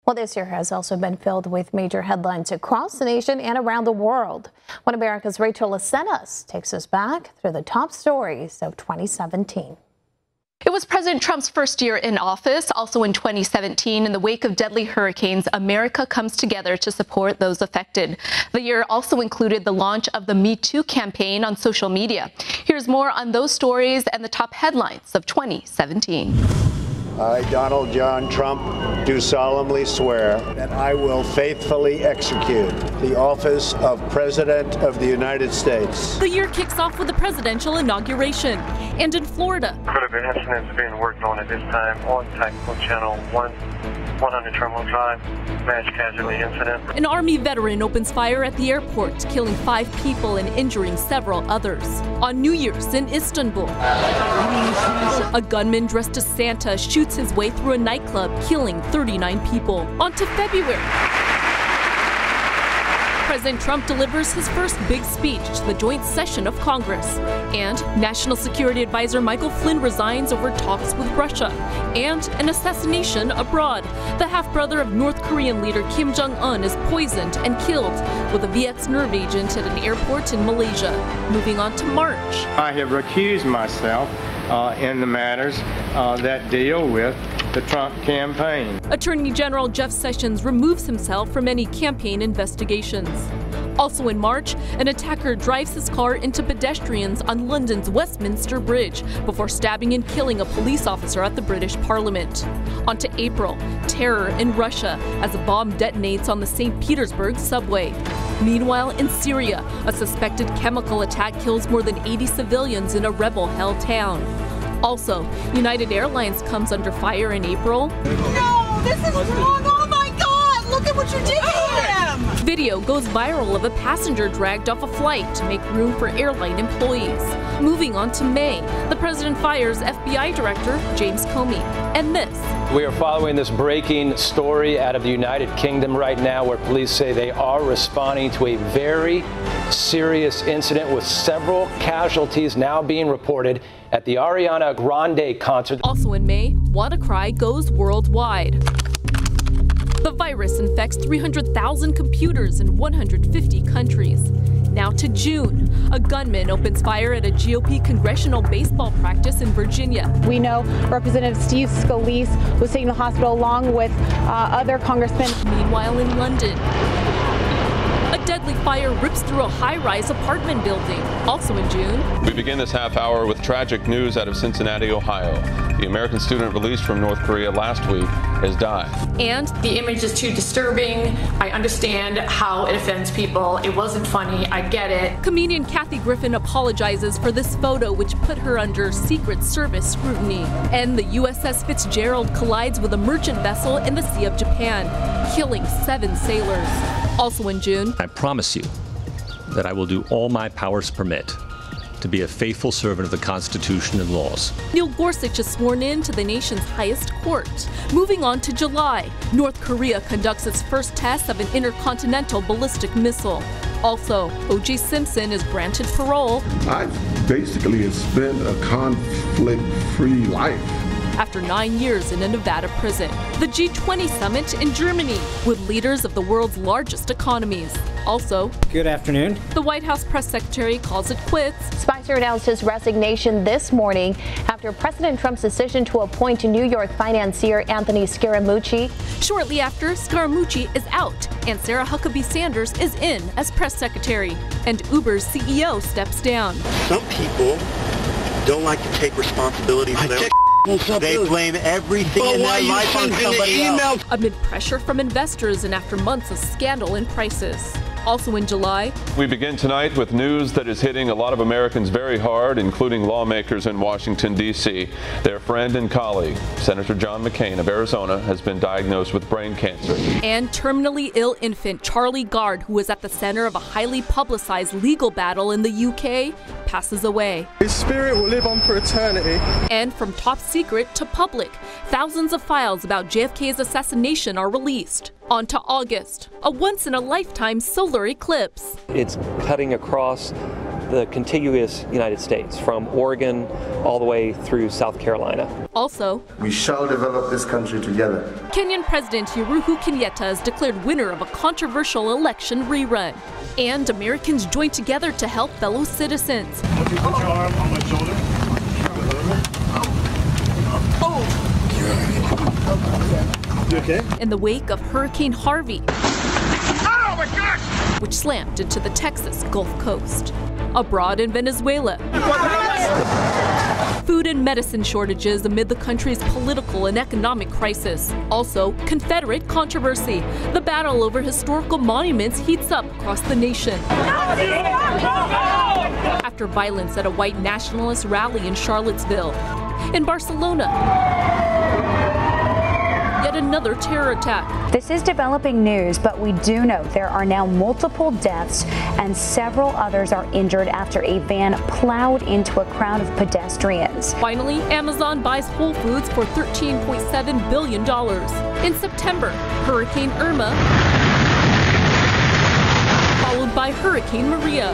Well, this year has also been filled with major headlines across the nation and around the world. One of America's Rachel Acenas takes us back through the top stories of 2017. It was President Trump's first year in office. Also in 2017, in the wake of deadly hurricanes, America comes together to support those affected. The year also included the launch of the Me Too campaign on social media. Here's more on those stories and the top headlines of 2017. I, Donald John Trump, do solemnly swear that I will faithfully execute the office of President of the United States. The year kicks off with the presidential inauguration. And in Florida, could have been incidents being worked on at this time on Untitled Chapter 100 Terminal Drive, mass casualty incident. An Army veteran opens fire at the airport, killing 5 people and injuring several others. On New Year's in Istanbul, a gunman dressed as Santa shoots his way through a nightclub, killing 39 people. On to February. President Trump delivers his first big speech to the joint session of Congress. And National Security Advisor Michael Flynn resigns over talks with Russia. And an assassination abroad. The half-brother of North Korean leader Kim Jong-un is poisoned and killed with a VX nerve agent at an airport in Malaysia. Moving on to March. I have recused myself in the matters that deal with the Trump campaign. Attorney General Jeff Sessions removes himself from any campaign investigations. Also in March, an attacker drives his car into pedestrians on London's Westminster Bridge before stabbing and killing a police officer at the British Parliament. On to April, terror in Russia as a bomb detonates on the St. Petersburg subway. Meanwhile, in Syria, a suspected chemical attack kills more than 80 civilians in a rebel-held town. Also, United Airlines comes under fire in April. No, this is wrong. Oh my God, look at what you did to him. Video goes viral of a passenger dragged off a flight to make room for airline employees. Moving on to May, the president fires FBI Director James Comey. And this. We are following this breaking story out of the United Kingdom right now where police say they are responding to a very serious incident with several casualties now being reported at the Ariana Grande concert. Also in May, WannaCry goes worldwide. The virus infects 300,000 computers in 150 countries. Now to June, a gunman opens fire at a GOP congressional baseball practice in Virginia. We know Representative Steve Scalise was taken to the hospital along with other congressmen. Meanwhile in London, a deadly fire rips through a high-rise apartment building. Also in June, we begin this half hour with tragic news out of Cincinnati, Ohio. The American student released from North Korea last week has died. And the image is too disturbing. I understand how it offends people. It wasn't funny. I get it. Comedian Kathy Griffin apologizes for this photo, which put her under Secret Service scrutiny. And the USS Fitzgerald collides with a merchant vessel in the Sea of Japan, killing 7 sailors. Also in June, I promise you that I will do all my powers permit to be a faithful servant of the Constitution and laws. Neil Gorsuch is sworn in to the nation's highest court. Moving on to July, North Korea conducts its first test of an intercontinental ballistic missile. Also, O.J. Simpson is granted parole. I basically have spent a conflict-free life. After 9 years in a Nevada prison. The G20 summit in Germany with leaders of the world's largest economies. Also, good afternoon. The White House press secretary calls it quits. Spicer announced his resignation this morning after President Trump's decision to appoint New York financier Anthony Scaramucci. Shortly after, Scaramucci is out and Sarah Huckabee Sanders is in as press secretary. And Uber's CEO steps down. Some people don't like to take responsibility for their they blame everything in their life on somebody else. Amid pressure from investors and after months of scandal in prices. Also in July, we begin tonight with news that is hitting a lot of Americans very hard, including lawmakers in Washington, D.C. Their friend and colleague, Senator John McCain of Arizona, has been diagnosed with brain cancer. And terminally ill infant Charlie Gard, who was at the center of a highly publicized legal battle in the UK, passes away. His spirit will live on for eternity. And from top secret to public, thousands of files about JFK's assassination are released. On to August, a once-in-a-lifetime solar eclipse. It's cutting across the contiguous United States, from Oregon all the way through South Carolina. Also, we shall develop this country together. Kenyan President Uhuru Kenyatta is declared winner of a controversial election rerun. And Americans join together to help fellow citizens. Put your arm on my shoulder. You okay? In the wake of Hurricane Harvey, oh my gosh! which slammed into the Texas Gulf Coast. Abroad in Venezuela, food and medicine shortages amid the country's political and economic crisis. Also, Confederate controversy. The battle over historical monuments heats up across the nation. After violence at a white nationalist rally in Charlottesville. In Barcelona, yet another terror attack. This is developing news, but we do know there are now multiple deaths and several others are injured after a van plowed into a crowd of pedestrians. Finally, Amazon buys Whole Foods for $13.7 billion. In September, Hurricane Irma, followed by Hurricane Maria.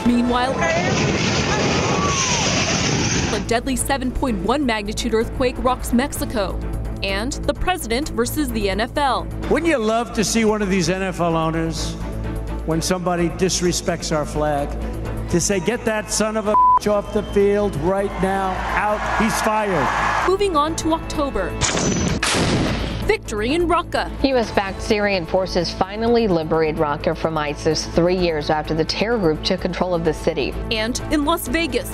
Meanwhile, a deadly 7.1 magnitude earthquake rocks Mexico. And the president versus the NFL. Wouldn't you love to see one of these NFL owners, when somebody disrespects our flag, to say, get that son of a bitch off the field right now, out, he's fired. Moving on to October. Victory in Raqqa. U.S.-backed Syrian forces finally liberated Raqqa from ISIS 3 years after the terror group took control of the city. And in Las Vegas,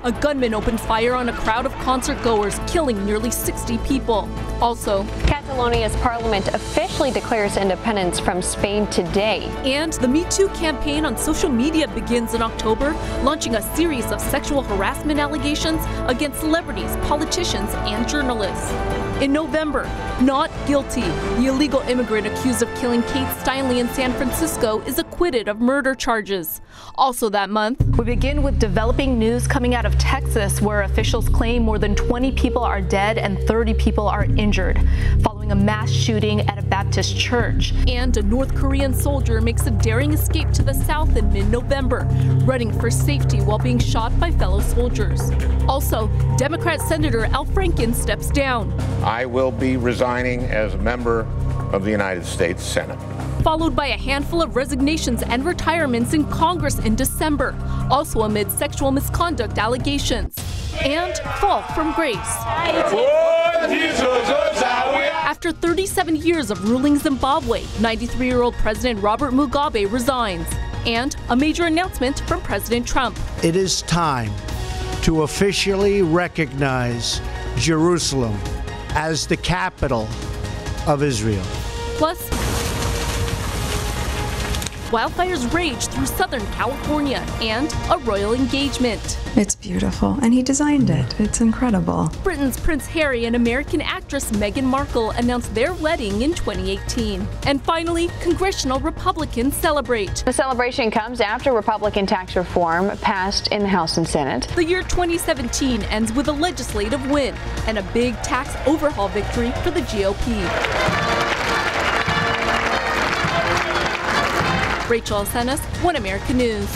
a gunman opened fire on a crowd of concert-goers, killing nearly 60 people. Also, Catalonia's parliament officially declares independence from Spain today. And the Me Too campaign on social media begins in October, launching a series of sexual harassment allegations against celebrities, politicians, and journalists. In November, not guilty. The illegal immigrant accused of killing Kate Steinle in San Francisco is acquitted of murder charges. Also that month, we begin with developing news coming out of Texas, where officials claim more than 20 people are dead and 30 people are injured following a mass shooting at a Baptist church. And a North Korean soldier makes a daring escape to the south in mid-November, running for safety while being shot by fellow soldiers. Also, Democrat Senator Al Franken steps down. I will be resigning as a member of the United States Senate. Followed by a handful of resignations and retirements in Congress in December, also amid sexual misconduct allegations. And fall from grace. After 37 years of ruling Zimbabwe, 93-year-old President Robert Mugabe resigns. And a major announcement from President Trump. It is time to officially recognize Jerusalem as the capital of Israel. Plus, wildfires rage through Southern California and a royal engagement. It's beautiful, and he designed it. It's incredible. Britain's Prince Harry and American actress Meghan Markle announced their wedding in 2018. And finally, congressional Republicans celebrate. The celebration comes after Republican tax reform passed in the House and Senate. The year 2017 ends with a legislative win and a big tax overhaul victory for the GOP. Rachel Acenas, One American News.